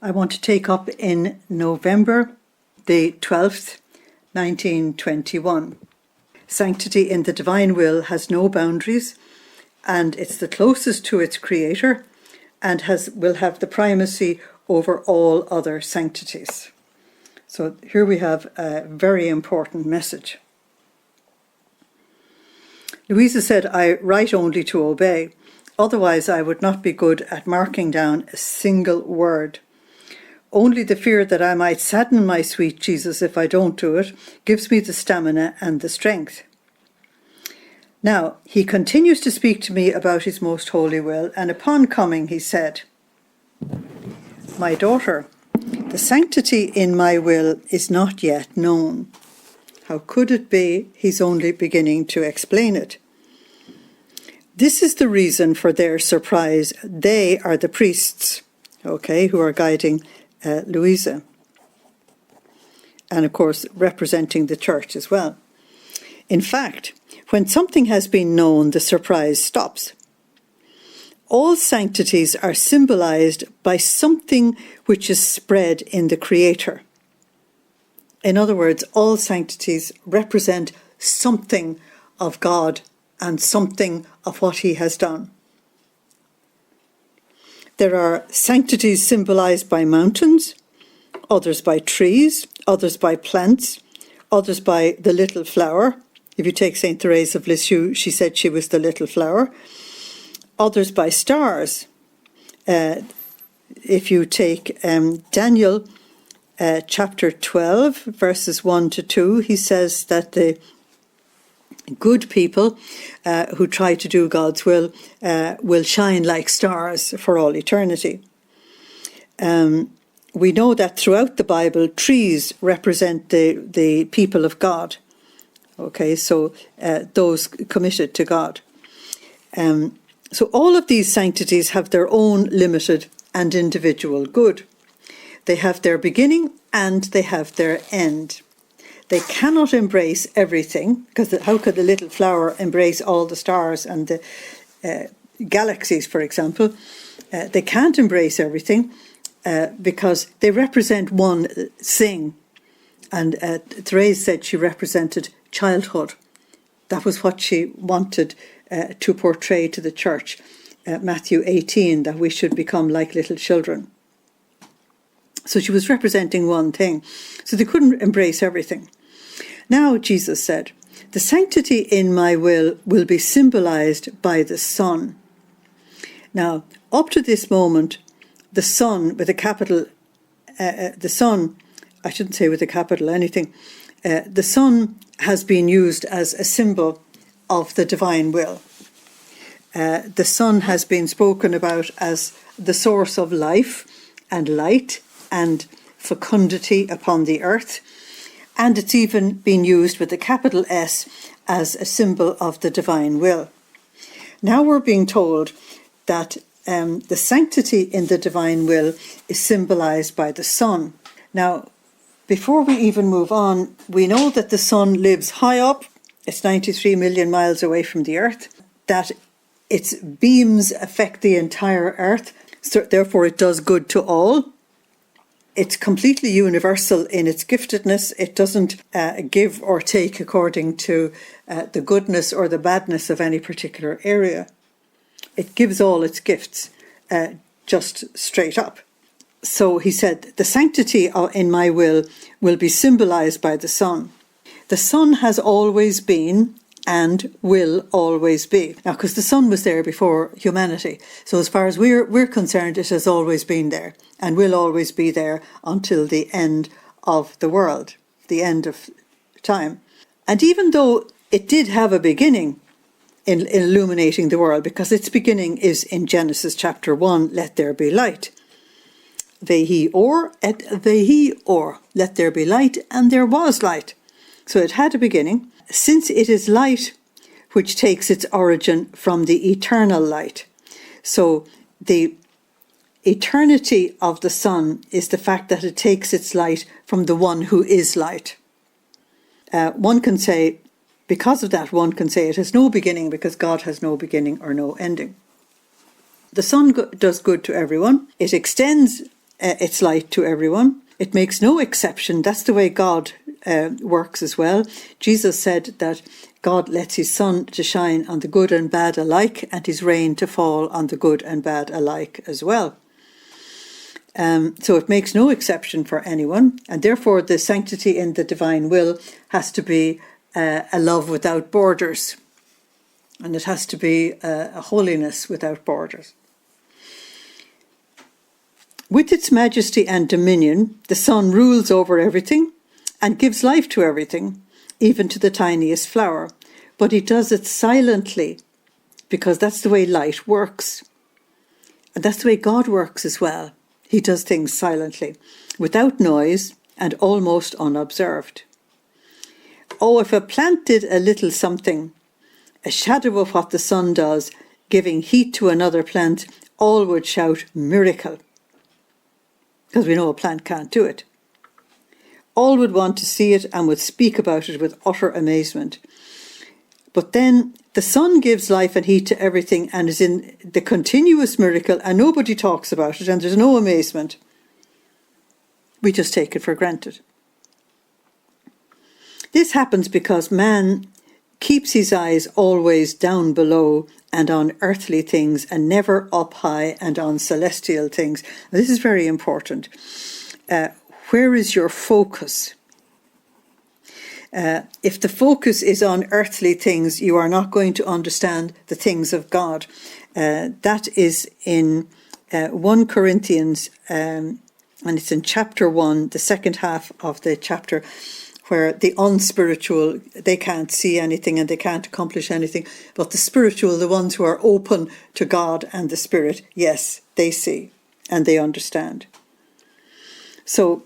I want to take up in November the 12th, 1921. Sanctity in the divine will has no boundaries, and it's the closest to its creator and will have the primacy over all other sanctities. So here we have a very important message. Luisa said, I write only to obey. Otherwise, I would not be good at marking down a single word. Only the fear that I might sadden my sweet Jesus if I don't do it gives me the stamina and the strength. Now, he continues to speak to me about his most holy will, and upon coming he said, My daughter, the sanctity in my will is not yet known. How could it be? He's only beginning to explain it. This is the reason for their surprise. They are the priests, who are guiding Luisa. And of course, representing the church as well. In fact, when something has been known, the surprise stops. All sanctities are symbolized by something which is spread in the Creator. In other words, all sanctities represent something of God and something of what he has done. There are sanctities symbolized by mountains, others by trees, others by plants, others by the little flower. If you take St. Therese of Lisieux, she said she was the little flower. Others by stars. If you take Daniel chapter 12, verses 1 to 2, he says that the good people who try to do God's will shine like stars for all eternity. We know that throughout the Bible, trees represent the people of God. So those committed to God. So all of these sanctities have their own limited and individual good. They have their beginning and they have their end. They cannot embrace everything, because how could the little flower embrace all the stars and the galaxies, for example? They can't embrace everything because they represent one thing. And Therese said she represented childhood. That was what she wanted to portray to the church. Matthew 18, that we should become like little children. So she was representing one thing. So they couldn't embrace everything. Now, Jesus said, the sanctity in my will be symbolized by the Son. Now, up to this moment, the Son with a capital, the Son, I shouldn't say with a capital anything, the Son has been used as a symbol of the divine will. The Son has been spoken about as the source of life and light and fecundity upon the earth, and it's even been used with a capital S as a symbol of the divine will. Now we're being told that the sanctity in the divine will is symbolized by the Son. Now, before we even move on, we know that the sun lives high up. It's 93 million miles away from the earth, that its beams affect the entire earth, so therefore it does good to all. It's completely universal in its giftedness. It doesn't give or take according to the goodness or the badness of any particular area. It gives all its gifts just straight up. So he said, the sanctity in my will be symbolized by the Son. The Son has always been and will always be. Now, because the Son was there before humanity. So as far as we're concerned, it has always been there and will always be there until the end of the world, the end of time. And even though it did have a beginning in illuminating the world, because its beginning is in Genesis chapter 1, let there be light. Vehi or et vehi or, let there be light, and there was light. So it had a beginning. Since it is light which takes its origin from the eternal light. So the eternity of the sun is the fact that it takes its light from the one who is light. One can say, because of that, one can say it has no beginning because God has no beginning or no ending. The sun does good to everyone. It extends its light to everyone. It makes no exception. That's the way God works as well. Jesus said that God lets his sun to shine on the good and bad alike, and his rain to fall on the good and bad alike as well. So it makes no exception for anyone, and therefore the sanctity in the divine will has to be a love without borders, and it has to be a holiness without borders. With its majesty and dominion, the sun rules over everything and gives life to everything, even to the tiniest flower. But he does it silently, because that's the way light works. And that's the way God works as well. He does things silently, without noise and almost unobserved. Oh, if a plant did a little something, a shadow of what the sun does, giving heat to another plant, all would shout miracle. Because we know a plant can't do it. All would want to see it and would speak about it with utter amazement. But then the sun gives life and heat to everything and is in the continuous miracle, and nobody talks about it, and there's no amazement. We just take it for granted. This happens because man keeps his eyes always down below and on earthly things, and never up high and on celestial things. This is very important. Where is your focus? If the focus is on earthly things, you are not going to understand the things of God. That is in 1 Corinthians, and it's in chapter 1, the second half of the chapter, where the unspiritual, they can't see anything and they can't accomplish anything, but the spiritual, the ones who are open to God and the Spirit, yes, they see and they understand. So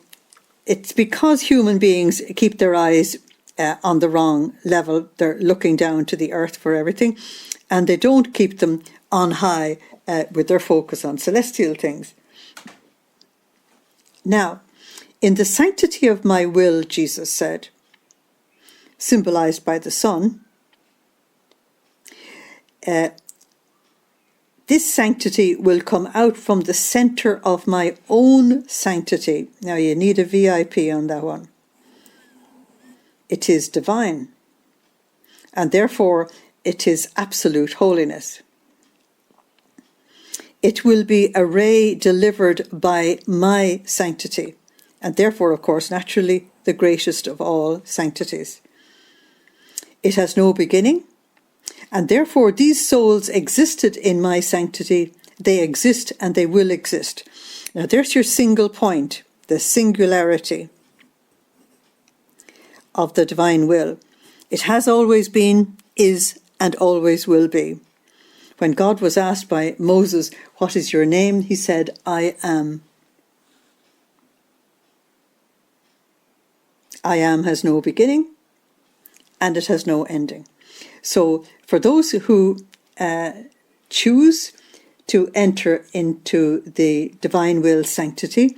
it's because human beings keep their eyes on the wrong level. They're looking down to the earth for everything, and they don't keep them on high with their focus on celestial things. Now, in the sanctity of my will, Jesus said, symbolized by the sun, this sanctity will come out from the center of my own sanctity. Now, you need a VIP on that one. It is divine, and therefore it is absolute holiness. It will be a ray delivered by my sanctity, and therefore, of course, naturally, the greatest of all sanctities. It has no beginning, and therefore these souls existed in my sanctity. They exist and they will exist. Now there's your single point, the singularity of the divine will. It has always been, is, and always will be. When God was asked by Moses, "What is your name?" he said, "I am." I am has no beginning, and it has no ending. So for those who choose to enter into the divine will sanctity,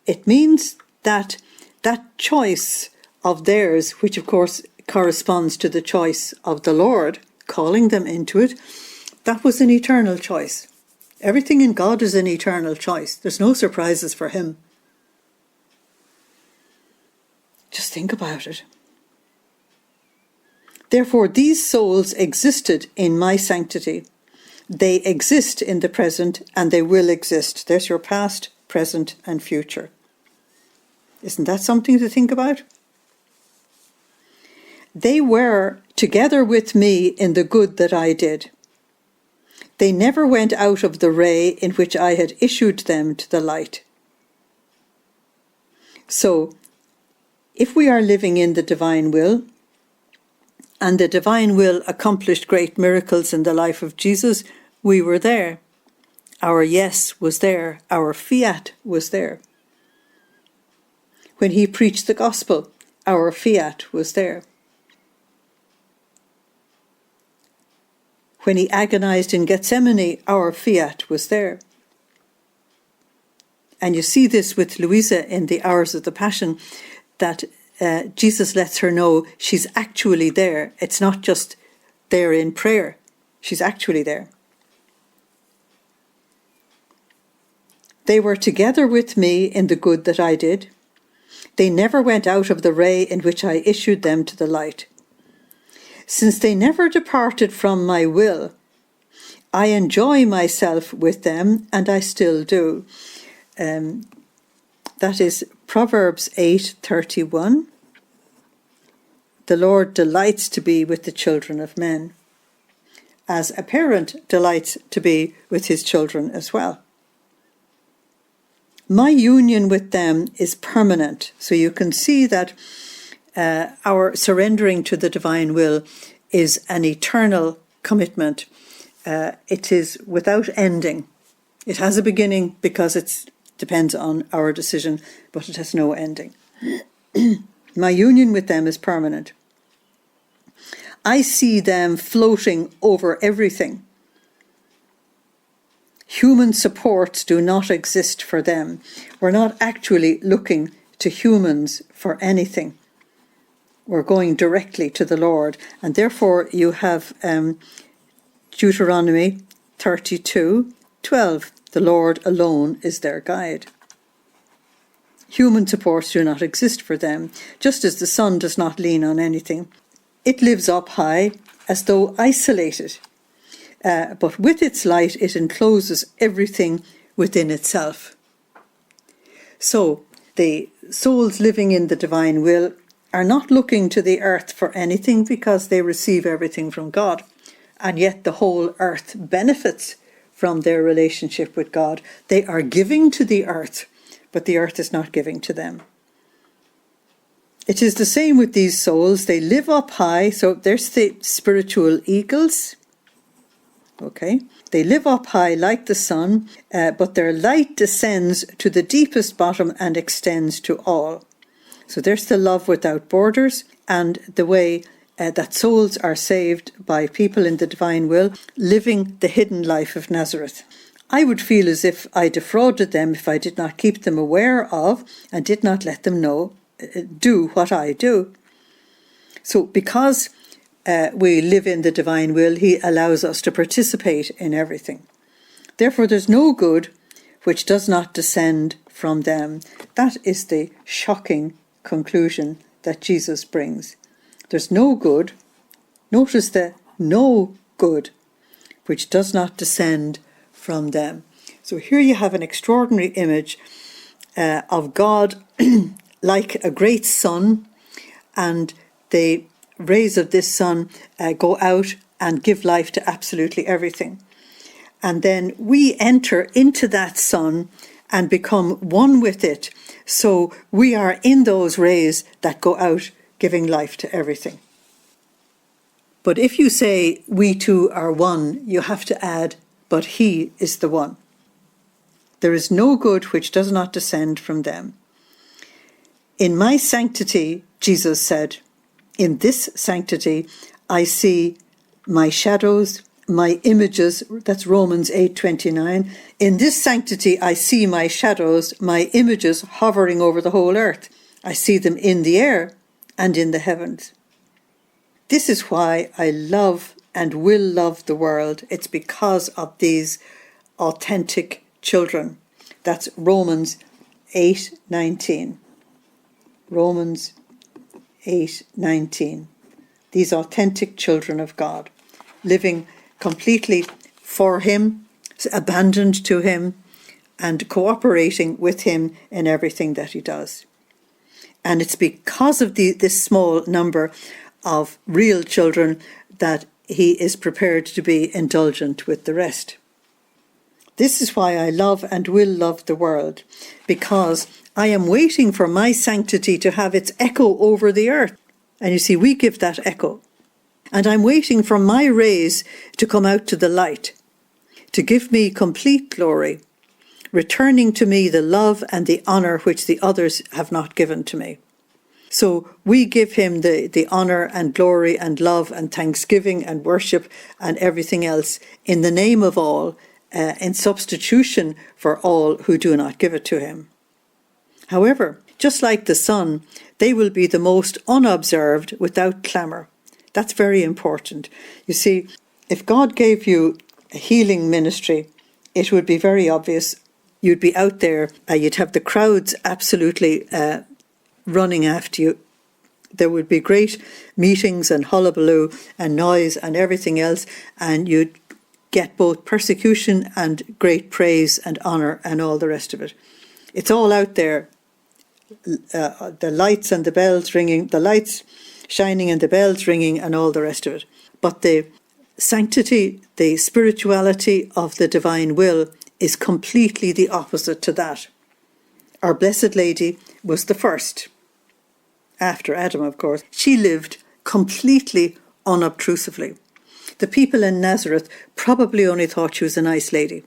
it means that that choice of theirs, which of course corresponds to the choice of the Lord, calling them into it, that was an eternal choice. Everything in God is an eternal choice. There's no surprises for him. Just think about it. Therefore, these souls existed in my sanctity. They exist in the present and they will exist. There's your past, present, and future. Isn't that something to think about? They were together with me in the good that I did. They never went out of the ray in which I had issued them to the light. So, if we are living in the divine will, and the divine will accomplished great miracles in the life of Jesus, we were there. Our yes was there. Our fiat was there. When he preached the gospel, our fiat was there. When he agonized in Gethsemane, our fiat was there. And you see this with Luisa in the hours of the Passion, that Jesus lets her know she's actually there. It's not just there in prayer. She's actually there. They were together with me in the good that I did. They never went out of the ray in which I issued them to the light. Since they never departed from my will, I enjoy myself with them, and I still do. That is Proverbs 8:31. The Lord delights to be with the children of men, as a parent delights to be with his children as well. My union with them is permanent. So you can see that our surrendering to the divine will is an eternal commitment. It is without ending. It has a beginning because it depends on our decision, but it has no ending. My union with them is permanent. I see them floating over everything. Human supports do not exist for them. We're not actually looking to humans for anything. We're going directly to the Lord. And therefore you have Deuteronomy 32:12. The Lord alone is their guide. Human supports do not exist for them, just as the sun does not lean on anything. It lives up high as though isolated. But with its light, it encloses everything within itself. So the souls living in the divine will are not looking to the earth for anything because they receive everything from God. And yet the whole earth benefits from their relationship with God. They are giving to the earth, but the earth is not giving to them. It is the same with these souls. They live up high. So there's the spiritual eagles. Okay, they live up high like the sun, but their light descends to the deepest bottom and extends to all. So there's the love without borders, and the way that souls are saved by people in the divine will, living the hidden life of Nazareth. I would feel as if I defrauded them if I did not keep them aware of and did not let them do what I do. So because we live in the divine will, he allows us to participate in everything. Therefore, there's no good which does not descend from them. That is the shocking conclusion that Jesus brings. There's no good, notice the no good, which does not descend from them. So here you have an extraordinary image of God like a great sun, and the rays of this sun go out and give life to absolutely everything. And then we enter into that sun and become one with it. So we are in those rays that go out giving life to everything. But if you say we two are one, you have to add, but he is the one. There is no good which does not descend from them. In my sanctity, Jesus said, in this sanctity, I see my shadows, my images. That's Romans 8:29. In this sanctity, I see my shadows, my images hovering over the whole earth. I see them in the air and in the heavens. This is why I love and will love the world. It's because of these authentic children. That's Romans 8:19. Romans 8:19. These authentic children of God, living completely for him, abandoned to him, and cooperating with him in everything that he does. And it's because of this small number of real children that he is prepared to be indulgent with the rest. This is why I love and will love the world, because I am waiting for my sanctity to have its echo over the earth. And you see, we give that echo. And I'm waiting for my rays to come out to the light, to give me complete glory, returning to me the love and the honour which the others have not given to me. So we give him the honour and glory and love and thanksgiving and worship and everything else in the name of all, in substitution for all who do not give it to him. However, just like the sun, they will be the most unobserved without clamour. That's very important. You see, if God gave you a healing ministry, it would be very obvious you'd be out there, you'd have the crowds absolutely running after you. There would be great meetings and hullabaloo and noise and everything else, and you'd get both persecution and great praise and honour and all the rest of it. It's all out there. The lights and the bells ringing, the lights shining and the bells ringing and all the rest of it. But the sanctity, the spirituality of the divine will is completely the opposite to that. Our Blessed Lady was the first, after Adam, of course. She lived completely unobtrusively. The people in Nazareth probably only thought she was a nice lady,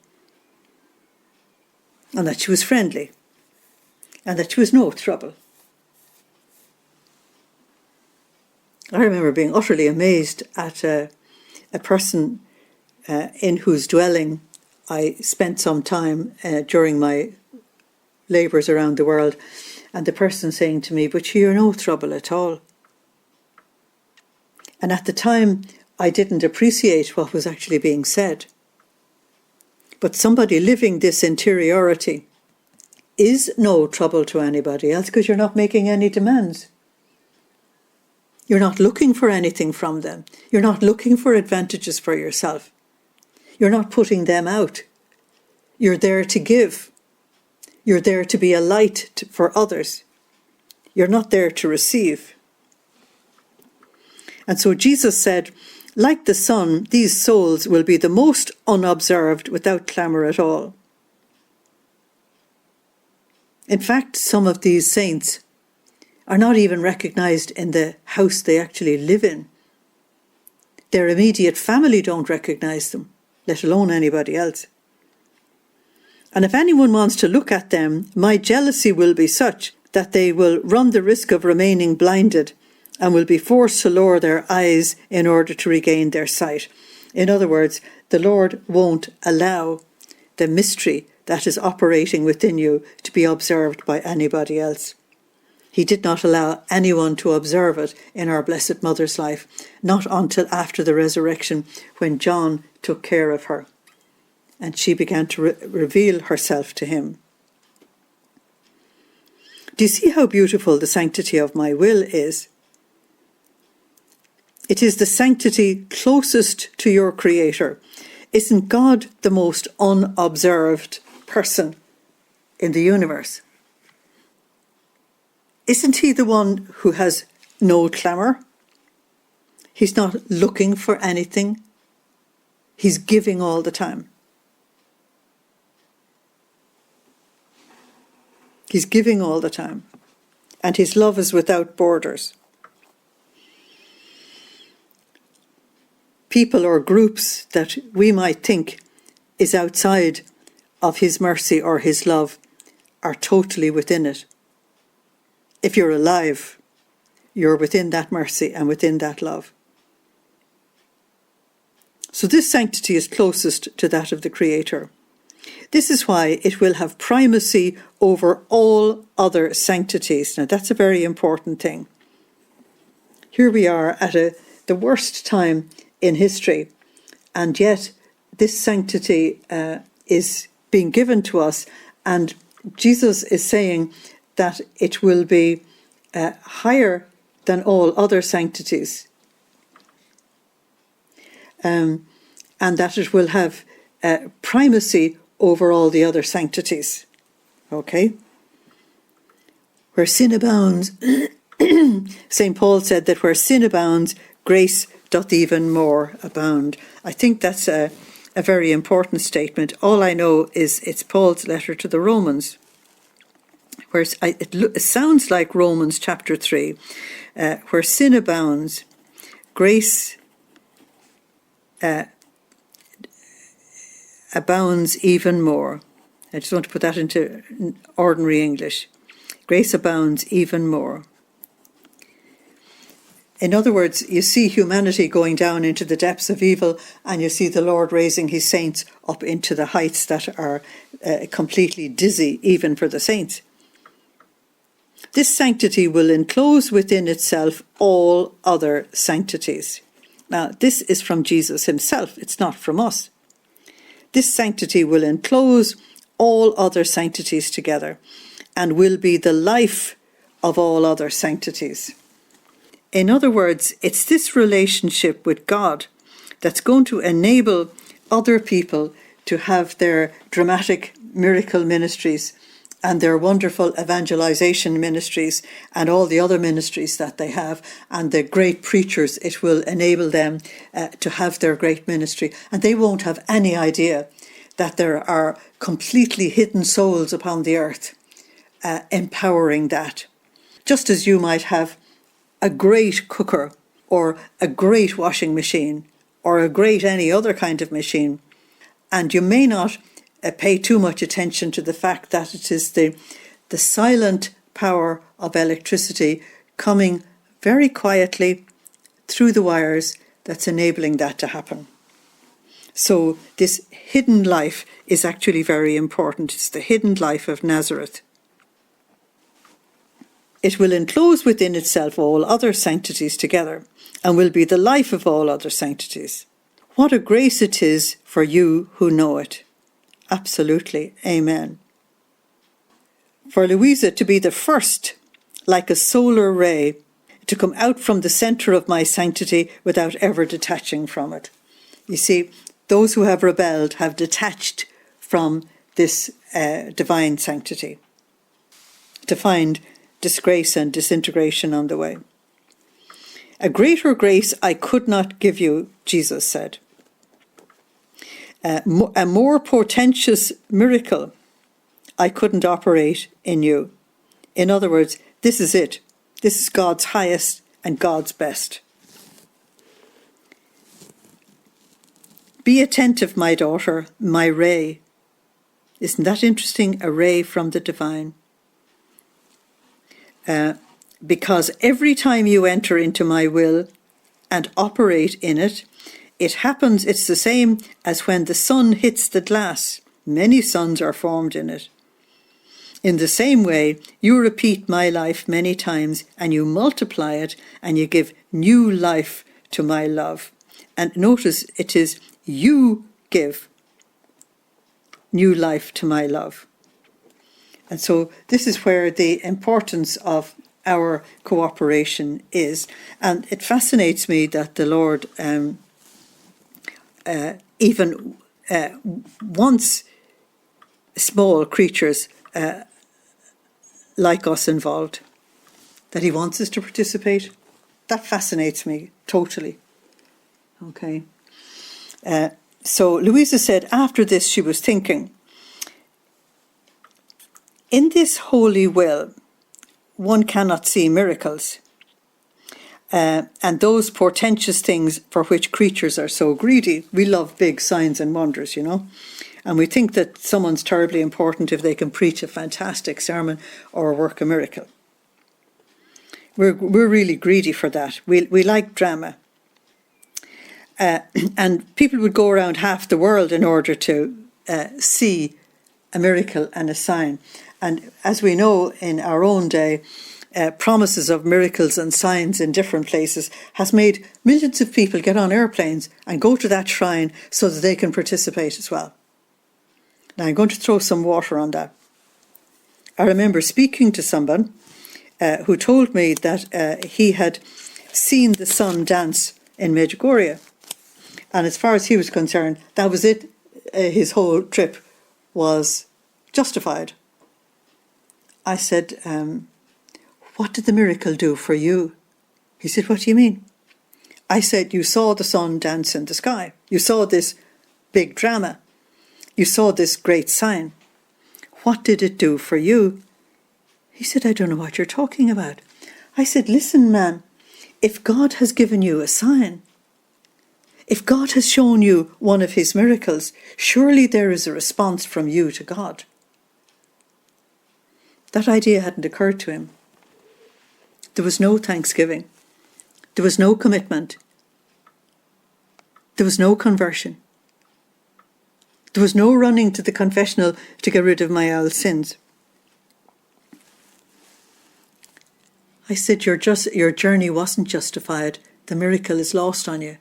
and that she was friendly, and that she was no trouble. I remember being utterly amazed at a person in whose dwelling I spent some time during my labours around the world, and the person saying to me, "But you're no trouble at all." And at the time, I didn't appreciate what was actually being said. But somebody living this interiority is no trouble to anybody else, because you're not making any demands. You're not looking for anything from them. You're not looking for advantages for yourself. You're not putting them out. You're there to give. You're there to be a light for others. You're not there to receive. And so Jesus said, like the sun, these souls will be the most unobserved without clamour at all. In fact, some of these saints are not even recognised in the house they actually live in. Their immediate family don't recognise them, let alone anybody else. And if anyone wants to look at them, my jealousy will be such that they will run the risk of remaining blinded and will be forced to lower their eyes in order to regain their sight. In other words, the Lord won't allow the mystery that is operating within you to be observed by anybody else. He did not allow anyone to observe it in our Blessed Mother's life, not until after the resurrection, when John took care of her and she began to reveal herself to him. Do you see how beautiful the sanctity of my will is? It is the sanctity closest to your Creator. Isn't God the most unobserved person in the universe? Isn't he the one who has no clamour? He's not looking for anything. He's giving all the time. He's giving all the time. And his love is without borders. People or groups that we might think is outside of his mercy or his love are totally within it. If you're alive, you're within that mercy and within that love. So this sanctity is closest to that of the Creator. This is why it will have primacy over all other sanctities. Now that's a very important thing. Here we are at the worst time in history, and yet this sanctity is being given to us, and Jesus is saying that it will be higher than all other sanctities, and that it will have primacy over all the other sanctities. Okay? Where sin abounds, St. Paul said that where sin abounds, grace doth even more abound. I think that's a very important statement. All I know is it's Paul's letter to the Romans, where it sounds like Romans chapter 3, where sin abounds, grace abounds even more. I just want to put that into ordinary English. Grace abounds even more. In other words, you see humanity going down into the depths of evil, and you see the Lord raising his saints up into the heights that are completely dizzy, even for the saints. This sanctity will enclose within itself all other sanctities. Now, this is from Jesus himself. It's not from us. This sanctity will enclose all other sanctities together, and will be the life of all other sanctities. In other words, it's this relationship with God that's going to enable other people to have their dramatic miracle ministries and their wonderful evangelization ministries and all the other ministries that they have, and the great preachers. It will enable them to have their great ministry, and they won't have any idea that there are completely hidden souls upon the earth empowering that. Just as you might have a great cooker or a great washing machine or a great any other kind of machine, and you may not pay too much attention to the fact that it is the silent power of electricity coming very quietly through the wires that's enabling that to happen. So this hidden life is actually very important. It's the hidden life of Nazareth. It will enclose within itself all other sanctities together, and will be the life of all other sanctities. What a grace it is for you who know it. Absolutely. Amen. For Luisa to be the first, like a solar ray, to come out from the centre of my sanctity without ever detaching from it. You see, those who have rebelled have detached from this divine sanctity, to find disgrace and disintegration on the way. A greater grace I could not give you, Jesus said. A more portentous miracle I couldn't operate in you. In other words, this is it. This is God's highest and God's best. Be attentive, my daughter, my ray. Isn't that interesting? A ray from the divine. Because every time you enter into my will and operate in it, it happens, it's the same as when the sun hits the glass. Many suns are formed in it. In the same way, you repeat my life many times, and you multiply it, and you give new life to my love. And notice it is you give new life to my love. And so this is where the importance of our cooperation is. And it fascinates me that the Lord even wants small creatures like us involved, that he wants us to participate. That fascinates me totally. Okay. So Luisa said after this she was thinking, in this holy will, one cannot see miracles, and those portentous things for which creatures are so greedy. We love big signs and wonders, you know, and we think that someone's terribly important if they can preach a fantastic sermon or work a miracle. We're really greedy for that. We like drama. And people would go around half the world in order to see a miracle and a sign. And as we know in our own day, promises of miracles and signs in different places has made millions of people get on airplanes and go to that shrine so that they can participate as well. Now I'm going to throw some water on that. I remember speaking to someone who told me that he had seen the sun dance in Medjugorje. And as far as he was concerned, that was it. His whole trip was justified. I said, what did the miracle do for you? He said, what do you mean? I said, you saw the sun dance in the sky. You saw this big drama. You saw this great sign. What did it do for you? He said, I don't know what you're talking about. I said, listen, man, if God has given you a sign, if God has shown you one of his miracles, surely there is a response from you to God. That idea hadn't occurred to him. There was no thanksgiving. There was no commitment. There was no conversion. There was no running to the confessional to get rid of my old sins. I said, your journey wasn't justified. The miracle is lost on you.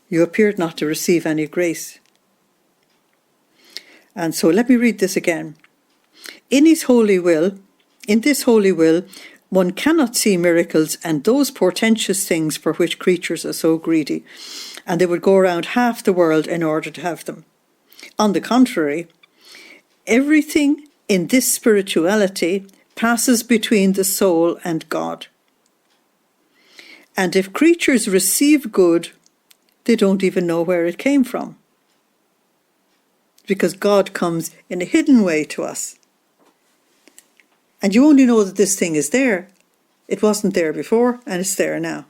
You appeared not to receive any grace. And so let me read this again. In this holy will, one cannot see miracles and those portentous things for which creatures are so greedy, and they would go around half the world in order to have them. On the contrary, everything in this spirituality passes between the soul and God. And if creatures receive good, they don't even know where it came from, because God comes in a hidden way to us. And you only know that this thing is there. It wasn't there before, and it's there now.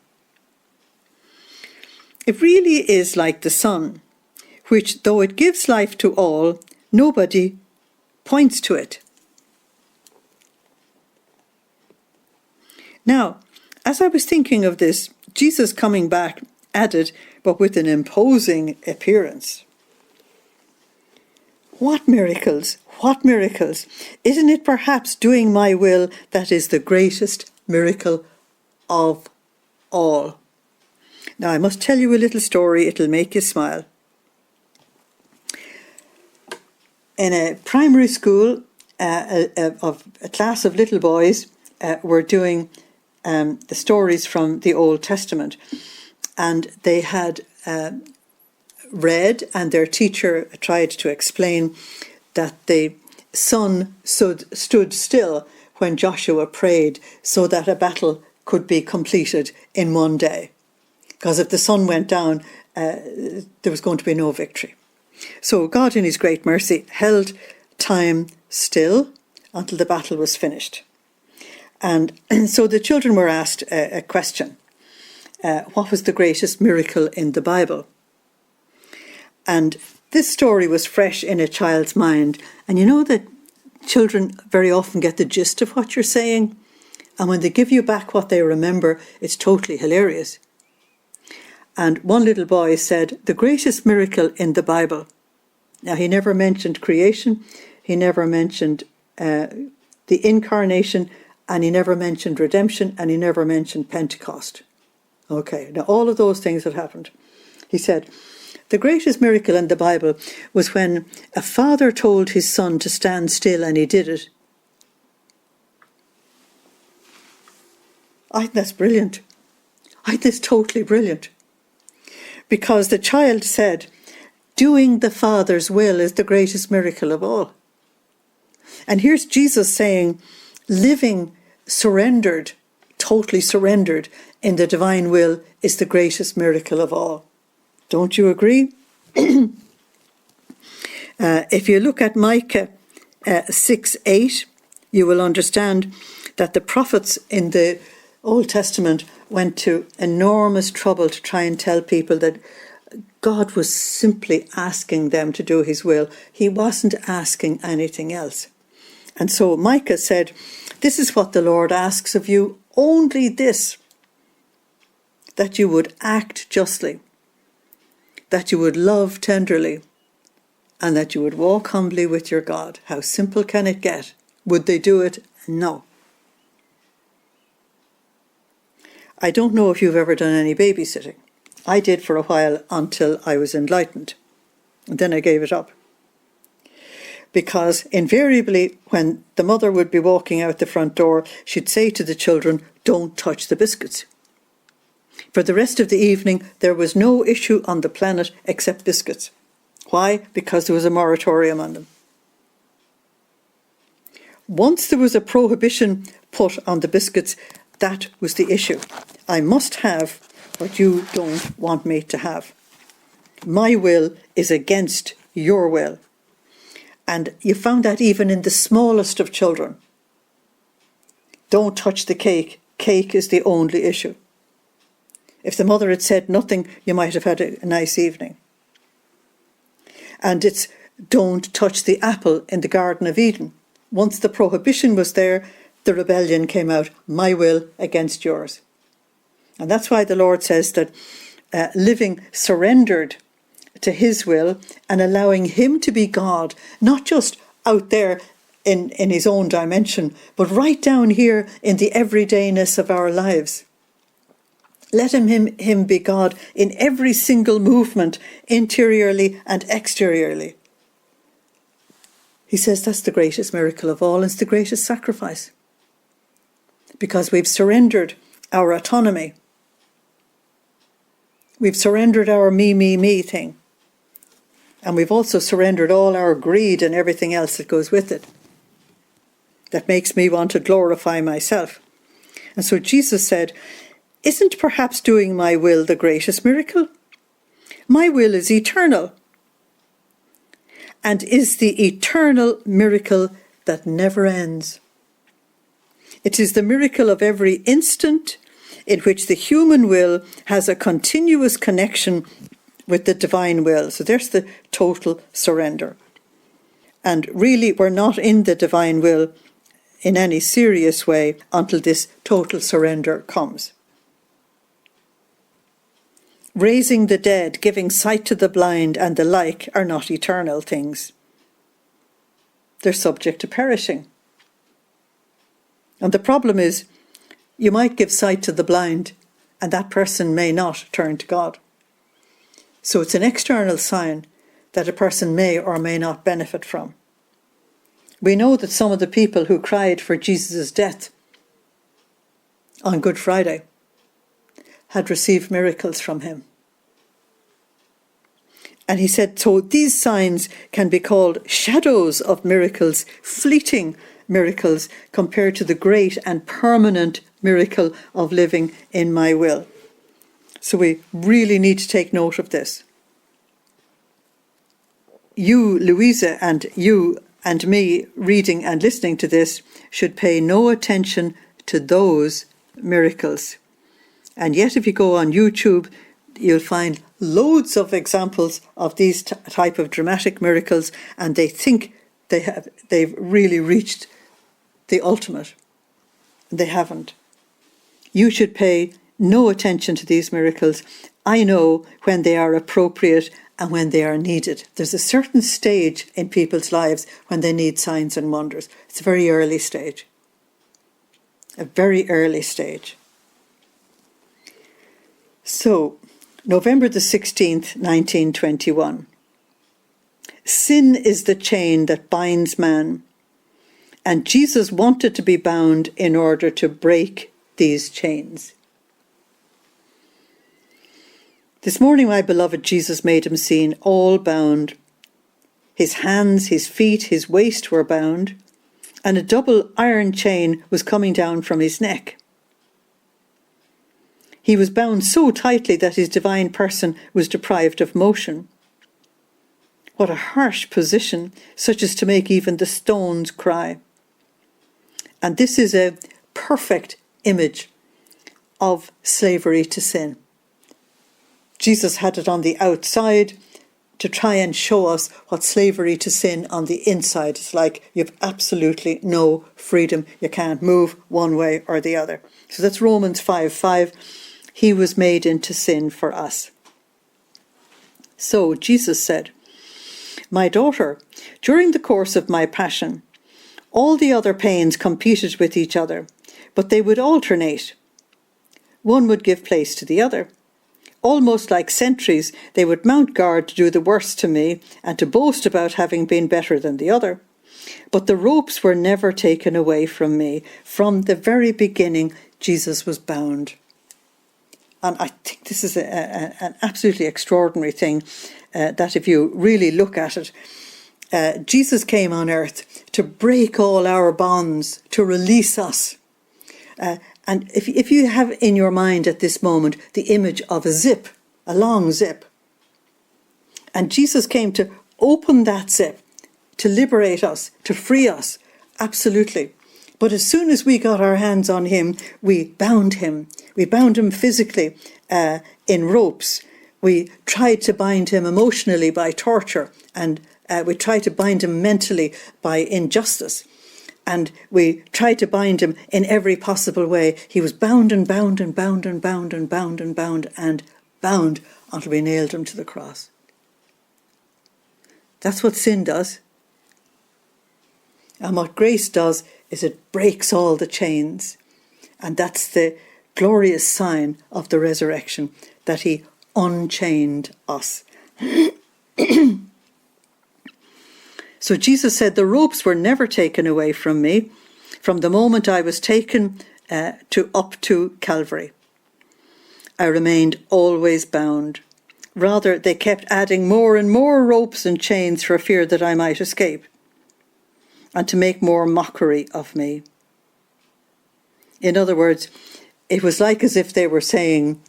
It really is like the sun, which, though it gives life to all, nobody points to it. Now, as I was thinking of this, Jesus coming back added, but with an imposing appearance. What miracles! What miracles! Isn't it perhaps doing my will that is the greatest miracle of all? Now, I must tell you a little story. It'll make you smile. In a primary school, of a class of little boys were doing the stories from the Old Testament. And they had read, and their teacher tried to explain that the sun stood still when Joshua prayed so that a battle could be completed in one day. Because if the sun went down, there was going to be no victory. So God, in his great mercy, held time still until the battle was finished. And so the children were asked a question. What was the greatest miracle in the Bible? And this story was fresh in a child's mind. And you know that children very often get the gist of what you're saying. And when they give you back what they remember, it's totally hilarious. And one little boy said, the greatest miracle in the Bible. Now, he never mentioned creation. He never mentioned the incarnation. And he never mentioned redemption. And he never mentioned Pentecost. Okay, now all of those things had happened. He said, the greatest miracle in the Bible was when a father told his son to stand still and he did it. I think that's brilliant. I think that's totally brilliant. Because the child said, doing the Father's will is the greatest miracle of all. And here's Jesus saying, living surrendered, totally surrendered in the divine will is the greatest miracle of all. Don't you agree? If you look at Micah 6:8, you will understand that the prophets in the Old Testament went to enormous trouble to try and tell people that God was simply asking them to do his will. He wasn't asking anything else. And so Micah said, this is what the Lord asks of you, only this, that you would act justly, that you would love tenderly, and that you would walk humbly with your God. How simple can it get? Would they do it? No. I don't know if you've ever done any babysitting. I did for a while until I was enlightened. And then I gave it up. Because invariably, when the mother would be walking out the front door, she'd say to the children, don't touch the biscuits. For the rest of the evening, there was no issue on the planet except biscuits. Why? Because there was a moratorium on them. Once there was a prohibition put on the biscuits, that was the issue. I must have what you don't want me to have. My will is against your will. And you found that even in the smallest of children. Don't touch the cake. Cake is the only issue. If the mother had said nothing, you might have had a nice evening. And it's don't touch the apple in the Garden of Eden. Once the prohibition was there, the rebellion came out. My will against yours. And that's why the Lord says that living surrendered to his will and allowing him to be God, not just out there in his own dimension, but right down here in the everydayness of our lives. Let him be God in every single movement, interiorly and exteriorly. He says that's the greatest miracle of all, and it's the greatest sacrifice. Because we've surrendered our autonomy. We've surrendered our me thing. And we've also surrendered all our greed and everything else that goes with it. That makes me want to glorify myself. And so Jesus said, isn't perhaps doing my will the greatest miracle? My will is eternal, and is the eternal miracle that never ends. It is the miracle of every instant in which the human will has a continuous connection with the divine will. So there's the total surrender. And really, we're not in the divine will in any serious way until this total surrender comes. Raising the dead, giving sight to the blind, and the like are not eternal things. They're subject to perishing. And the problem is, you might give sight to the blind, and that person may not turn to God. So it's an external sign that a person may or may not benefit from. We know that some of the people who cried for Jesus' death on Good Friday had received miracles from him. And he said, so these signs can be called shadows of miracles, fleeting miracles, compared to the great and permanent miracle of living in my will. So we really need to take note of this. You, Luisa, and you and me reading and listening to this should pay no attention to those miracles. And yet if you go on YouTube, you'll find loads of examples of these type of dramatic miracles, and they think they've really reached the ultimate. They haven't. You should pay no attention to these miracles. I know when they are appropriate and when they are needed. There's a certain stage in people's lives when they need signs and wonders. It's a very early stage. A very early stage. So, November the 16th, 1921. Sin is the chain that binds man, and Jesus wanted to be bound in order to break these chains. This morning, my beloved Jesus made him seen, all bound. His hands, his feet, his waist were bound, and a double iron chain was coming down from his neck. He was bound so tightly that his divine person was deprived of motion. What a harsh position, such as to make even the stones cry. And this is a perfect image of slavery to sin. Jesus had it on the outside to try and show us what slavery to sin on the inside is like. You have absolutely no freedom. You can't move one way or the other. So that's Romans 5:5. He was made into sin for us. So Jesus said, my daughter, during the course of my passion, all the other pains competed with each other, but they would alternate. One would give place to the other. Almost like sentries, they would mount guard to do the worst to me and to boast about having been better than the other. But the ropes were never taken away from me. From the very beginning, Jesus was bound. And I think this is an absolutely extraordinary thing, that if you really look at it, Jesus came on earth to break all our bonds, to release us. And if you have in your mind at this moment the image of a zip, a long zip, and Jesus came to open that zip, to liberate us, to free us, absolutely. But as soon as we got our hands on him, we bound him. We bound him physically in ropes. We tried to bind him emotionally by torture, and we tried to bind him mentally by injustice. And we tried to bind him in every possible way. He was bound and bound and bound and bound and bound and bound and bound until we nailed him to the cross. That's what sin does. And what grace does is it breaks all the chains. And that's the glorious sign of the resurrection, that he unchained us. So So Jesus said, the ropes were never taken away from me from the moment I was taken up to Calvary. I remained always bound. Rather, they kept adding more and more ropes and chains for fear that I might escape, and to make more mockery of me. In other words, it was like as if they were saying,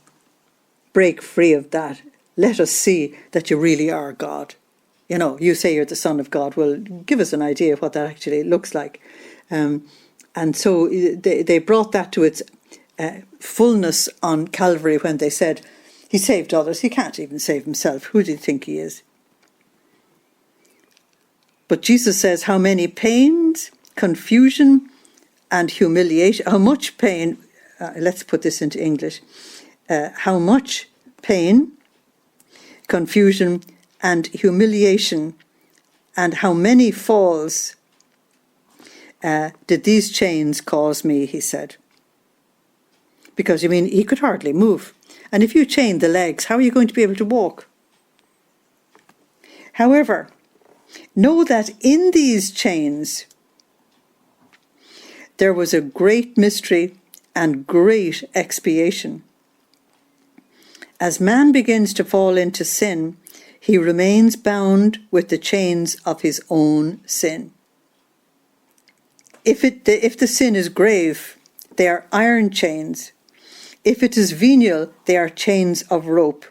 break free of that. Let us see that you really are God. You know, you say you're the Son of God. Well, give us an idea of what that actually looks like. And so they brought that to its fullness on Calvary when they said, he saved others. He can't even save himself. Who do you think he is? But Jesus says how many pains, confusion, and humiliation, how much pain, let's put this into English, how much pain, confusion, and humiliation, and how many falls did these chains cause me, he said. Because, he could hardly move. And if you chain the legs, how are you going to be able to walk? However, know that in these chains, there was a great mystery and great expiation. As man begins to fall into sin, he remains bound with the chains of his own sin. If the sin is grave, they are iron chains. If it is venial, they are chains of rope.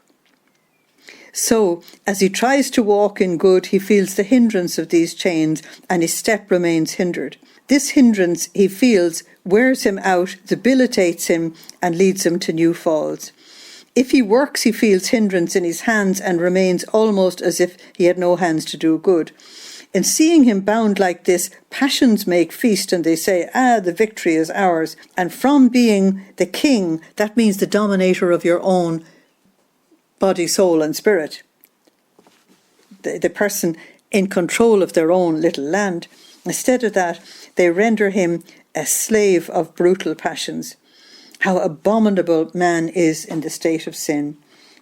So, as he tries to walk in good, he feels the hindrance of these chains, and his step remains hindered. This hindrance, he feels, wears him out, debilitates him, and leads him to new falls. If he works, he feels hindrance in his hands and remains almost as if he had no hands to do good. In seeing him bound like this, passions make feast, and they say, the victory is ours. And from being the king, that means the dominator of your own body, soul, and spirit. The person in control of their own little land. Instead of that, they render him a slave of brutal passions. How abominable man is in the state of sin.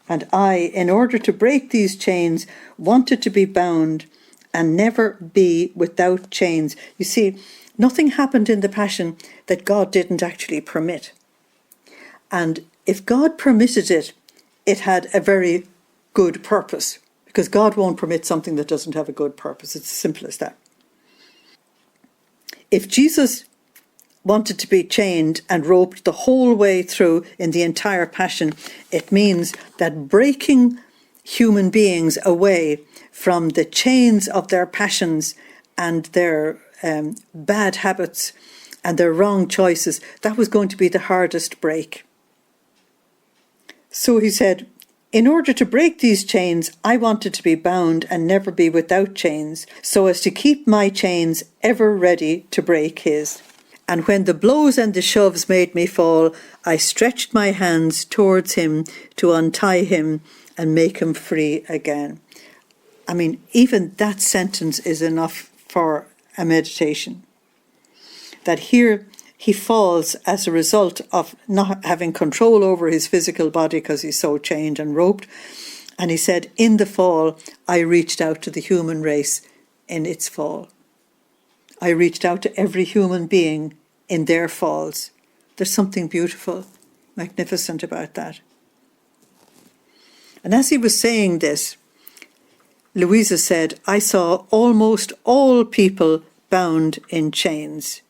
And I, in order to break these chains, wanted to be bound and never be without chains. You see, nothing happened in the Passion that God didn't actually permit. And if God permitted it, it had a very good purpose, because God won't permit something that doesn't have a good purpose. It's as simple as that. If Jesus wanted to be chained and roped the whole way through in the entire Passion, it means that breaking human beings away from the chains of their passions and their bad habits and their wrong choices, that was going to be the hardest break. So he said, in order to break these chains, I wanted to be bound and never be without chains, so as to keep my chains ever ready to break his. And when the blows and the shoves made me fall, I stretched my hands towards him to untie him and make him free again. Even that sentence is enough for a meditation. That here he falls as a result of not having control over his physical body because he's so chained and roped. And he said, in the fall, I reached out to the human race in its fall. I reached out to every human being in their falls. There's something beautiful, magnificent about that. And as he was saying this, Luisa said, I saw almost all people bound in chains,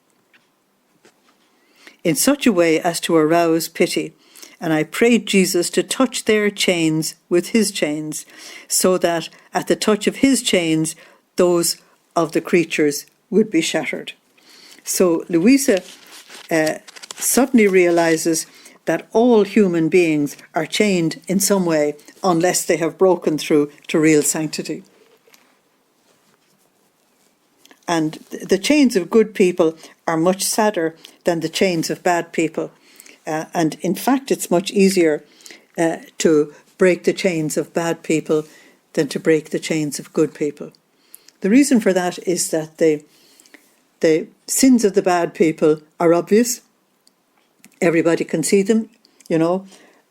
in such a way as to arouse pity. And I prayed Jesus to touch their chains with his chains, so that at the touch of his chains, those of the creatures would be shattered. So Luisa suddenly realizes that all human beings are chained in some way unless they have broken through to real sanctity. And the chains of good people are much sadder than the chains of bad people. And in fact, it's much easier to break the chains of bad people than to break the chains of good people. The reason for that is that the sins of the bad people are obvious. Everybody can see them,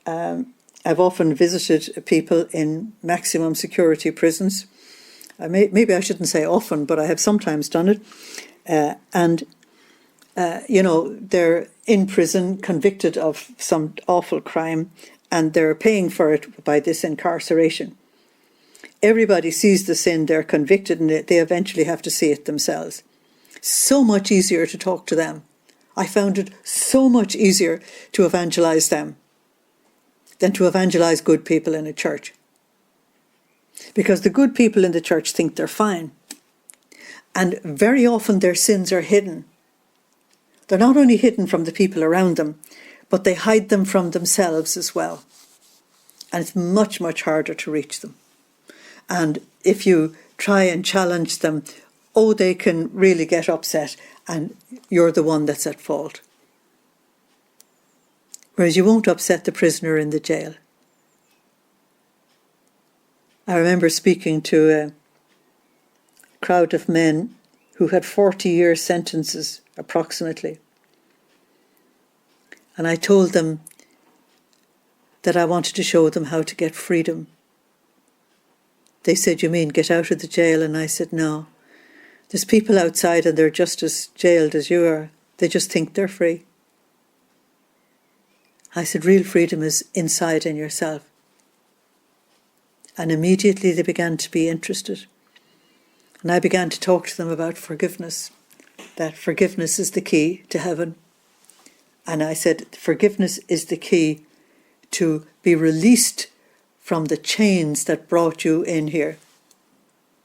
I've often visited people in maximum security prisons, maybe I shouldn't say often, but I have sometimes done it. They're in prison, convicted of some awful crime, and they're paying for it by this incarceration. Everybody sees the sin, they're convicted, and they eventually have to see it themselves. So much easier to talk to them. I found it so much easier to evangelize them than to evangelize good people in a church. Because the good people in the church think they're fine. And very often their sins are hidden. They're not only hidden from the people around them, but they hide them from themselves as well. And it's much, much harder to reach them. And if you try and challenge them, they can really get upset, and you're the one that's at fault. Whereas you won't upset the prisoner in the jail. I remember speaking to a crowd of men who had 40-year sentences, approximately. And I told them that I wanted to show them how to get freedom. They said, "You mean get out of the jail?" And I said, "No. There's people outside and they're just as jailed as you are. They just think they're free." I said, real freedom is inside in yourself. And immediately they began to be interested. And I began to talk to them about forgiveness, that forgiveness is the key to heaven. And I said, forgiveness is the key to be released from the chains that brought you in here.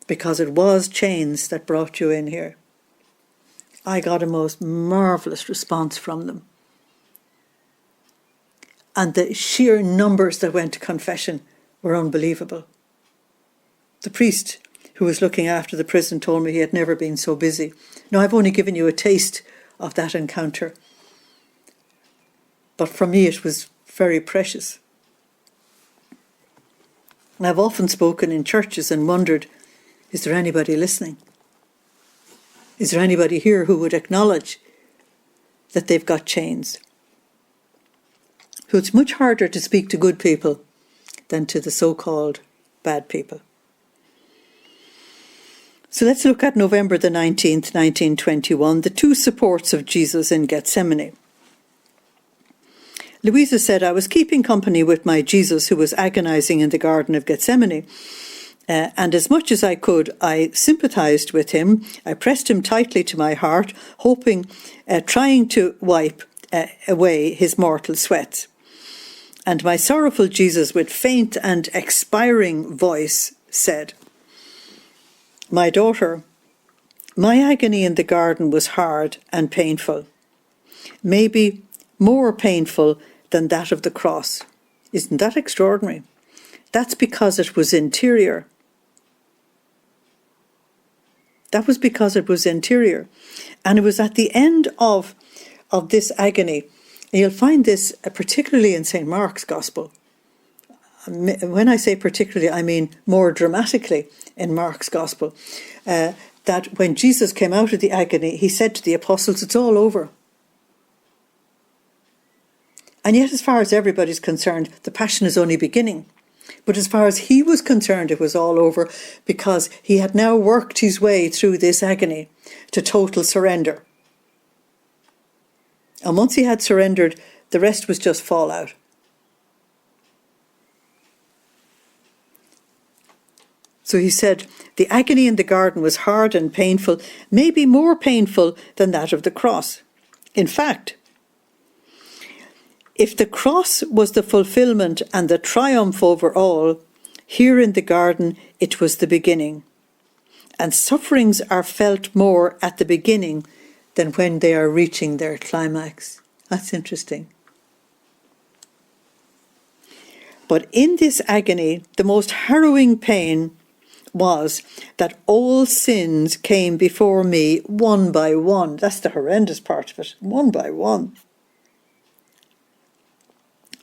Because it was chains that brought you in here. I got a most marvellous response from them. And the sheer numbers that went to confession were unbelievable. The priest who was looking after the prison told me he had never been so busy. Now, I've only given you a taste of that encounter. But for me, it was very precious. And I've often spoken in churches and wondered, is there anybody listening? Is there anybody here who would acknowledge that they've got chains? So it's much harder to speak to good people than to the so-called bad people. So let's look at November the 19th, 1921, the two supports of Jesus in Gethsemane. Luisa said, "I was keeping company with my Jesus who was agonizing in the Garden of Gethsemane. And as much as I could, I sympathized with him. I pressed him tightly to my heart, trying to wipe away his mortal sweats. And my sorrowful Jesus, with faint and expiring voice, said, 'My daughter, my agony in the garden was hard and painful, maybe more painful than that of the cross.'" Isn't that extraordinary? That's because it was interior. That was because it was interior. And it was at the end of this agony. And you'll find this particularly in St. Mark's Gospel. When I say particularly, I mean more dramatically in Mark's Gospel. That when Jesus came out of the agony, he said to the apostles, "It's all over." And yet, as far as everybody's concerned, the passion is only beginning. But as far as he was concerned, it was all over, because he had now worked his way through this agony to total surrender. And once he had surrendered, the rest was just fallout. So he said, the agony in the garden was hard and painful, maybe more painful than that of the cross. In fact, if the cross was the fulfillment and the triumph over all, here in the garden it was the beginning. And sufferings are felt more at the beginning than when they are reaching their climax. That's interesting. But in this agony, the most harrowing pain was that all sins came before me one by one. That's the horrendous part of it, one by one.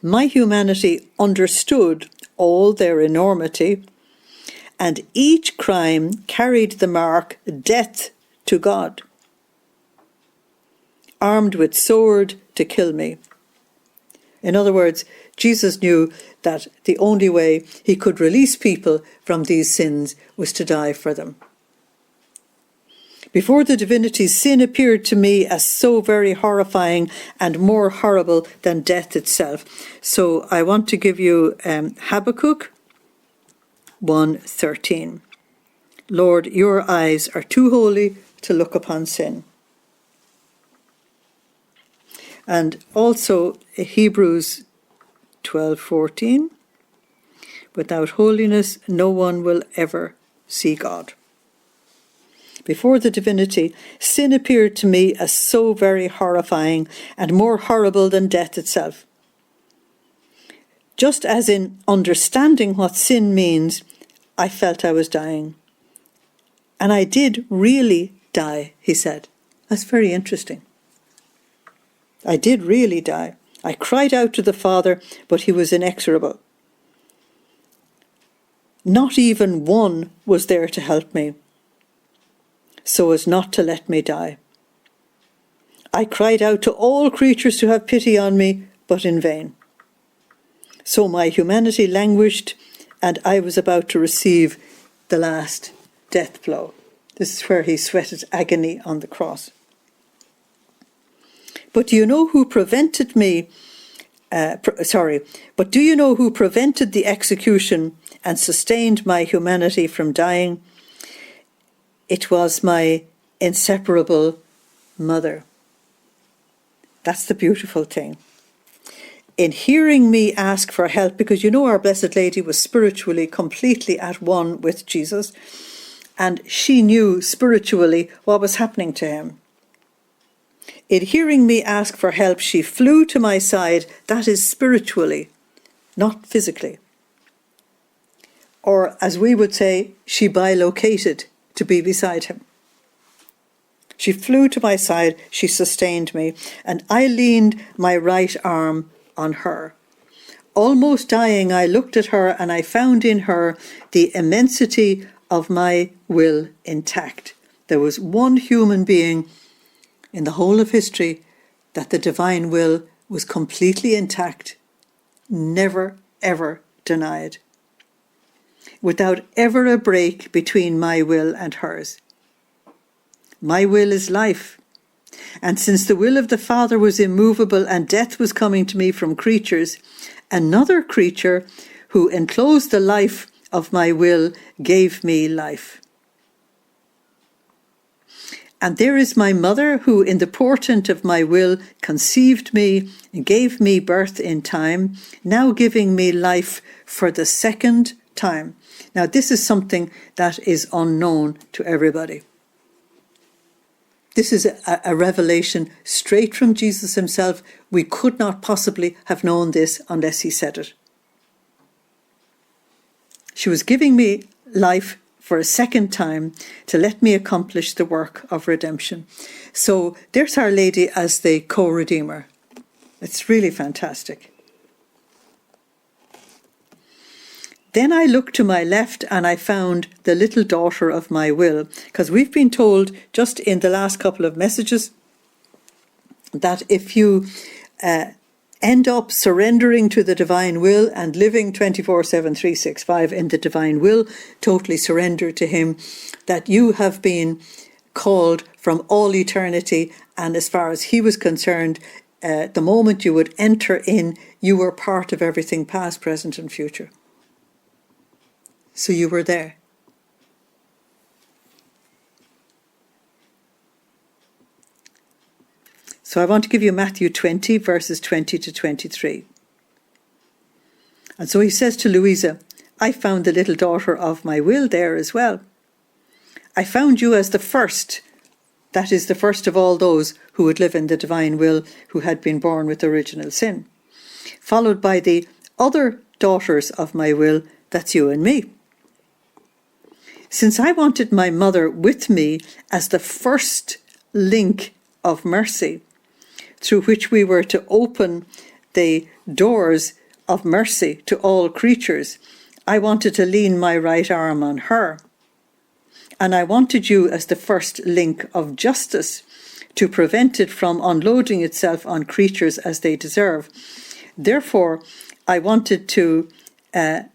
My humanity understood all their enormity, and each crime carried the mark death to God, armed with sword to kill me. In other words, Jesus knew that the only way he could release people from these sins was to die for them. Before the divinity, sin appeared to me as so very horrifying and more horrible than death itself. So I want to give you Habakkuk 1:13. Lord, your eyes are too holy to look upon sin. And also Hebrews 12:14. Without holiness, no one will ever see God. Before the divinity, sin appeared to me as so very horrifying and more horrible than death itself. Just as in understanding what sin means, I felt I was dying. And I did really die, he said. That's very interesting. I did really die. I cried out to the Father, but he was inexorable. Not even one was there to help me, so as not to let me die. I cried out to all creatures to have pity on me, but in vain. So my humanity languished, and I was about to receive the last death blow. This is where he sweated agony on the cross. But do you know who prevented me? But do you know who prevented the execution and sustained my humanity from dying? It was my inseparable mother. That's the beautiful thing. In hearing me ask for help, because you know our Blessed Lady was spiritually completely at one with Jesus, and she knew spiritually what was happening to him. In hearing me ask for help, she flew to my side, that is spiritually, not physically. Or, as we would say, she bilocated to be beside him. She flew to my side, she sustained me, and I leaned my right arm on her. Almost dying, I looked at her, and I found in her the immensity of my will intact. There was one human being in the whole of history that the divine will was completely intact, never, ever denied, without ever a break between my will and hers. My will is life, and since the will of the Father was immovable and death was coming to me from creatures, another creature who enclosed the life of my will gave me life. And there is my mother who in the portent of my will conceived me and gave me birth in time, now giving me life for the second time. Now this is something that is unknown to everybody. This is a revelation straight from Jesus himself. We could not possibly have known this unless he said it. She was giving me life for a second time to let me accomplish the work of redemption. So there's Our Lady as the co-redeemer. It's really fantastic. Then I looked to my left and I found the little daughter of my will, because we've been told just in the last couple of messages that if you end up surrendering to the divine will and living 24/7, 365 in the divine will, totally surrendered to him, that you have been called from all eternity, and as far as he was concerned, the moment you would enter in, you were part of everything past, present and future. So you were there. So I want to give you Matthew 20, verses 20 to 23. And so he says to Luisa, I found the little daughter of my will there as well. I found you as the first, that is the first of all those who would live in the divine will, who had been born with original sin, followed by the other daughters of my will, that's you and me. Since I wanted my mother with me as the first link of mercy, through which we were to open the doors of mercy to all creatures, I wanted to lean my right arm on her. And I wanted you as the first link of justice to prevent it from unloading itself on creatures as they deserve. Therefore, I wanted to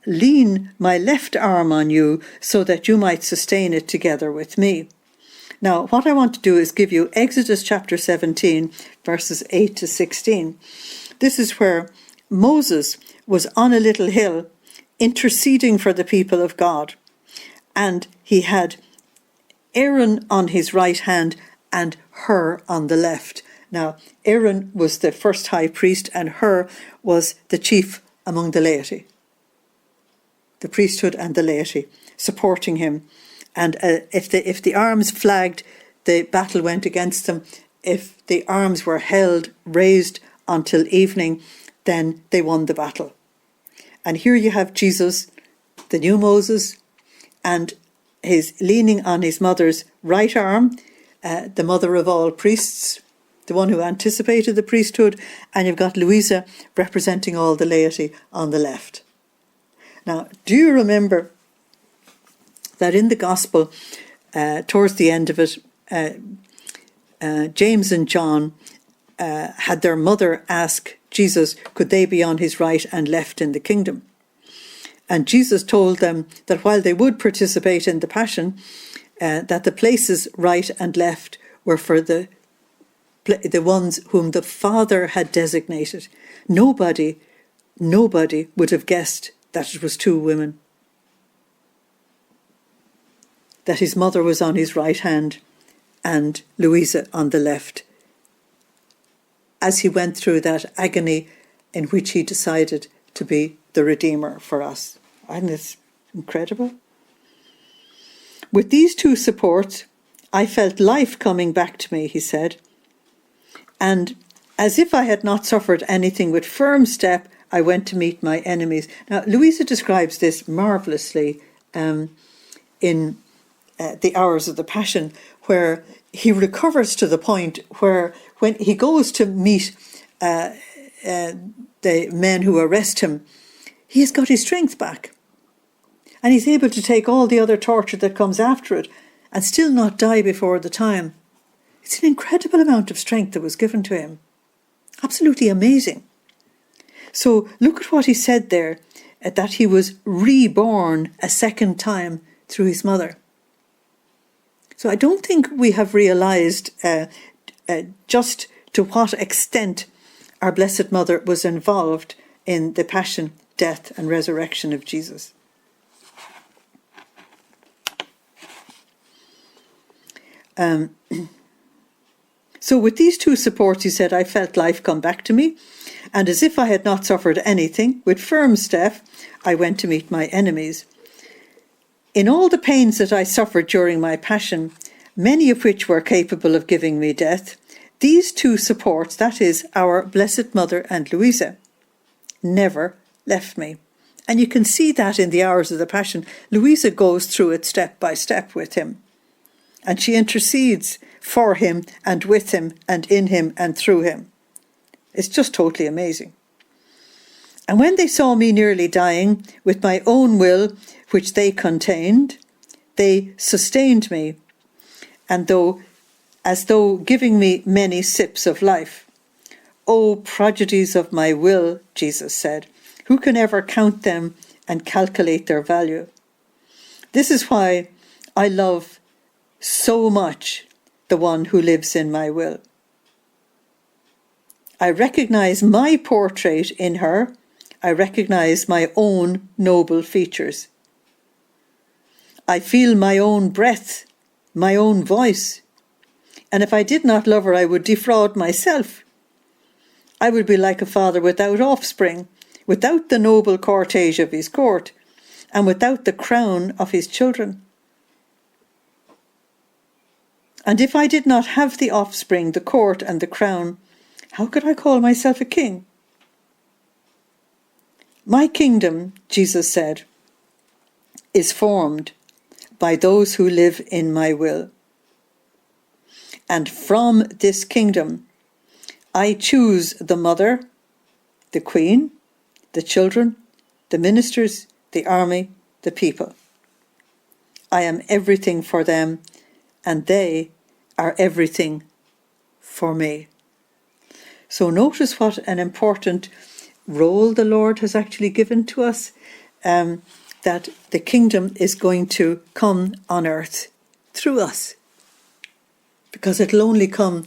lean my left arm on you so that you might sustain it together with me. Now, what I want to do is give you Exodus chapter 17, verses 8 to 16. This is where Moses was on a little hill interceding for the people of God. And he had Aaron on his right hand and Hur on the left. Now, Aaron was the first high priest and Hur was the chief among the laity. The priesthood and the laity supporting him. And if the arms flagged, the battle went against them. If the arms were held, raised until evening, then they won the battle. And here you have Jesus, the new Moses, and he's leaning on his mother's right arm, the mother of all priests, the one who anticipated the priesthood, and you've got Luisa representing all the laity on the left. Now, do you remember that in the Gospel, towards the end of it, James and John had their mother ask Jesus, could they be on his right and left in the kingdom? And Jesus told them that while they would participate in the Passion, that the places right and left were for the ones whom the Father had designated. Nobody would have guessed that it was two women. That his mother was on his right hand and Luisa on the left, as he went through that agony in which he decided to be the Redeemer for us. Isn't it incredible? With these two supports, I felt life coming back to me, he said. And as if I had not suffered anything, with firm step, I went to meet my enemies. Now, Luisa describes this marvellously in the Hours of the Passion, where he recovers to the point where when he goes to meet the men who arrest him, he has got his strength back. And he's able to take all the other torture that comes after it and still not die before the time. It's an incredible amount of strength that was given to him. Absolutely amazing. So look at what he said there, that he was reborn a second time through his mother. So I don't think we have realised just to what extent our Blessed Mother was involved in the passion, death and resurrection of Jesus. So with these two supports, he said, I felt life come back to me, and as if I had not suffered anything, with firm step, I went to meet my enemies. In all the pains that I suffered during my passion, many of which were capable of giving me death, these two supports, that is, our Blessed Mother and Luisa, never left me. And you can see that in the Hours of the Passion. Luisa goes through it step by step with him. And she intercedes for him and with him and in him and through him. It's just totally amazing. And when they saw me nearly dying, with my own will, which they contained, they sustained me, and as though giving me many sips of life. O prodigies of my will, Jesus said, who can ever count them and calculate their value? This is why I love so much the one who lives in my will. I recognise my portrait in her. I recognise my own noble features. I feel my own breath, my own voice. And if I did not love her, I would defraud myself. I would be like a father without offspring, without the noble cortege of his court, and without the crown of his children. And if I did not have the offspring, the court and the crown, how could I call myself a king? My kingdom, Jesus said, is formed by those who live in my will. And from this kingdom, I choose the mother, the queen, the children, the ministers, the army, the people. I am everything for them, and they are everything for me. So notice what an important role the Lord has actually given to us, that the kingdom is going to come on earth through us, because it'll only come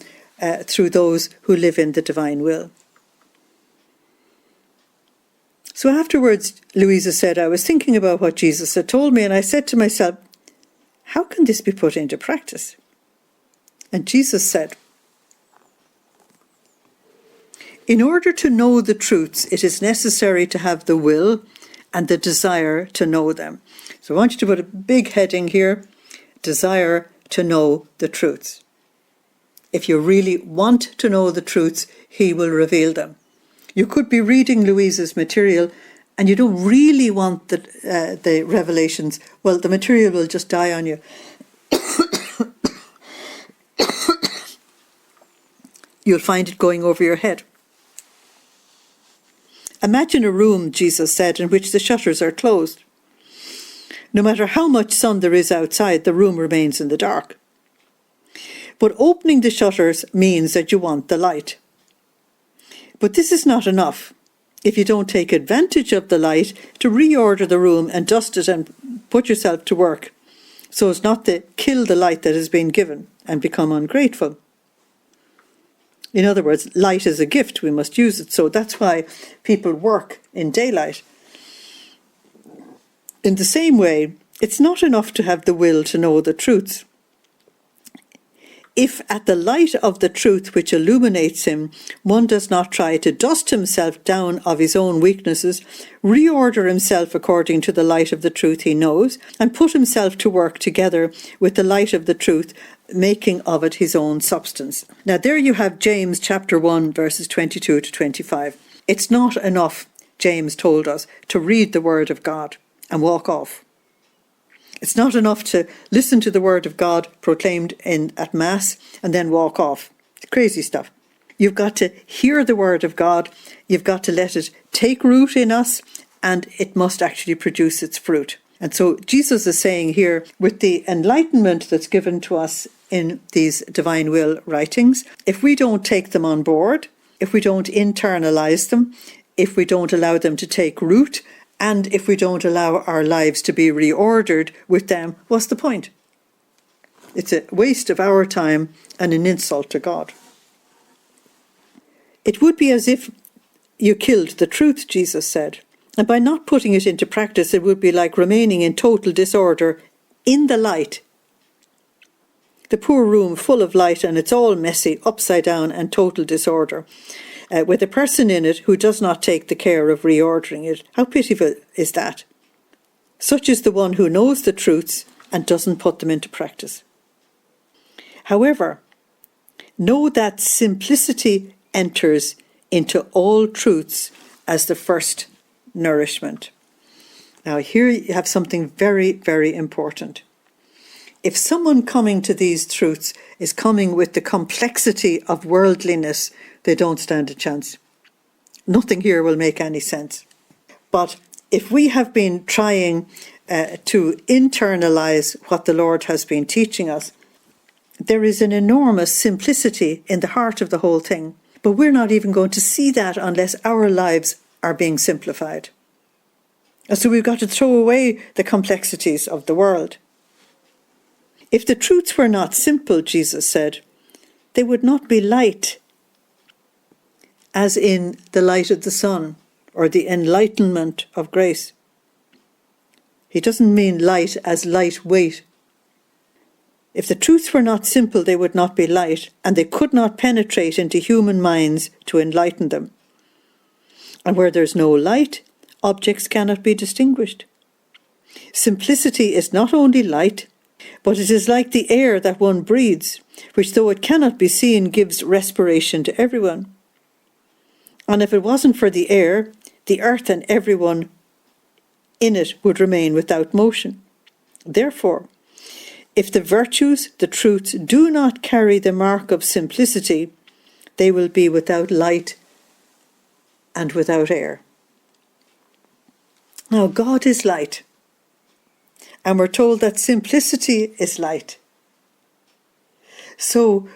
through those who live in the divine will. So afterwards, Luisa said, I was thinking about what Jesus had told me, and I said to myself, how can this be put into practice? And Jesus said, in order to know the truths, it is necessary to have the will and the desire to know them. So I want you to put a big heading here, desire to know the truths. If you really want to know the truths, he will reveal them. You could be reading Luisa's material and you don't really want the revelations. Well, the material will just die on you. You'll find it going over your head. Imagine a room, Jesus said, in which the shutters are closed. No matter how much sun there is outside, the room remains in the dark. But opening the shutters means that you want the light. But this is not enough if you don't take advantage of the light to reorder the room and dust it and put yourself to work, so as not to kill the light that has been given and become ungrateful. In other words, light is a gift, we must use it. So that's why people work in daylight. In the same way, it's not enough to have the will to know the truths. If at the light of the truth which illuminates him, one does not try to dust himself down of his own weaknesses, reorder himself according to the light of the truth he knows, and put himself to work together with the light of the truth, making of it his own substance. Now there you have James chapter 1 verses 22 to 25. It's not enough, James told us, to read the word of God and walk off. It's not enough to listen to the word of God proclaimed at Mass and then walk off. It's crazy stuff. You've got to hear the word of God. You've got to let it take root in us, and it must actually produce its fruit. And so Jesus is saying here, with the enlightenment that's given to us in these divine will writings, if we don't take them on board, if we don't internalize them, if we don't allow them to take root, and if we don't allow our lives to be reordered with them, what's the point? It's a waste of our time and an insult to God. It would be as if you killed the truth, Jesus said. And by not putting it into practice, it would be like remaining in total disorder in the light. The poor room full of light, and it's all messy, upside down, and total disorder. With a person in it who does not take the care of reordering it. How pitiful is that? Such is the one who knows the truths and doesn't put them into practice. However, know that simplicity enters into all truths as the first nourishment. Now here you have something very, very important. If someone coming to these truths is coming with the complexity of worldliness, they don't stand a chance. Nothing here will make any sense. But if we have been trying to internalize what the Lord has been teaching us, there is an enormous simplicity in the heart of the whole thing. But we're not even going to see that unless our lives are being simplified. And so we've got to throw away the complexities of the world. If the truths were not simple, Jesus said, they would not be light, as in the light of the sun or the enlightenment of grace. He doesn't mean light as lightweight. If the truths were not simple, they would not be light, and they could not penetrate into human minds to enlighten them. And where there's no light, objects cannot be distinguished. Simplicity is not only light, but it is like the air that one breathes, which though it cannot be seen, gives respiration to everyone. And if it wasn't for the air, the earth and everyone in it would remain without motion. Therefore, if the virtues, the truths, do not carry the mark of simplicity, they will be without light and without air. Now, God is light, and we're told that simplicity is light. So,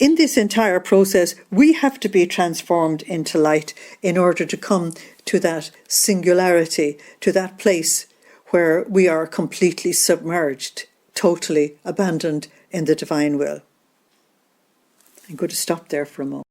in this entire process, we have to be transformed into light in order to come to that singularity, to that place where we are completely submerged, totally abandoned in the divine will. I'm going to stop there for a moment.